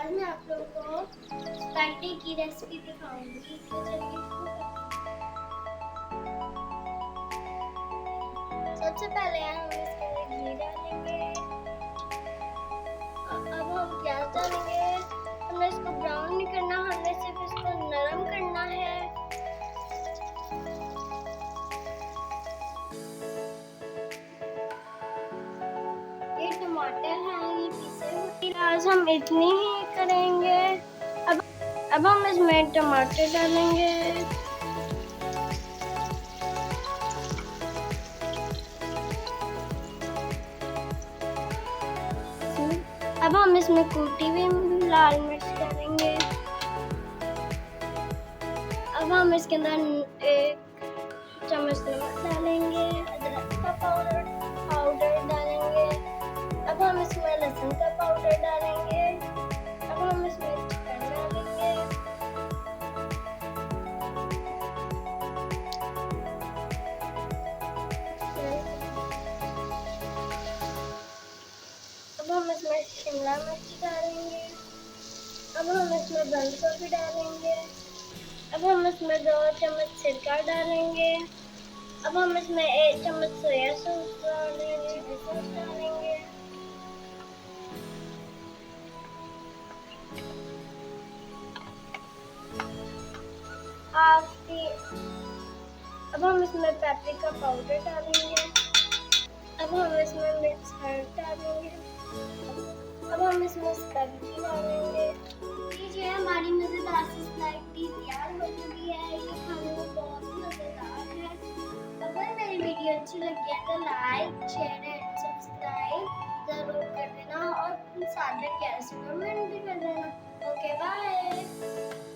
आज मैं आप लोगों को स्पैगेटी की रेसिपी दिखाऊंगी। तो चलिए शुरू करते हैं। सबसे पहले हम इसके अंदर घी डालेंगे। अब हम प्याज डालेंगे। हमें इसको ब्राउन नहीं करना, हमें सिर्फ इसको नरम करना है। ये टमाटर हैं, ये पीसे हुए। आज हम इतनी ही करेंगे। अब हम इसमें टमाटर डालेंगे। अब हम इसमें कूटी हुई लाल मिर्च डालेंगे। अब हम इसके अंदर 1 चम्मच नमक डालेंगे, अदरक का पाउडर डालेंगे। अब हम इसमें लहसुन का पाउडर डालेंगे। अब हम इसमें चिकन डालेंगे। अब हम इसमें शिमला मिर्च डालेंगे। अब हम इसमें बंद गोभी डालेंगे। अब हम इसमें 2 चम्मच सिरका डालेंगे। अब हम इसमें 1 चम्मच सोया सॉस डालेंगे, चिली सॉस डालेंगे। अब हम इसमें पेपरिका पाउडर डालेंगे। अब हम इसमें मिक्स हर्ब डालेंगे। अब हम इसमें स्पैगेटी डालेंगे। लीजिए हमारी मज़ेदार सी स्पैगेटी तैयार हो चुकी है। ये खाने में बहुत मज़ेदार है। अगर मेरी वीडियो अच्छी लगी है तो लाइक, शेयर एंड सब्सक्राइब ज़रूर कर देना और साथ में कैसे कमेंट भी कर देना। Okay bye.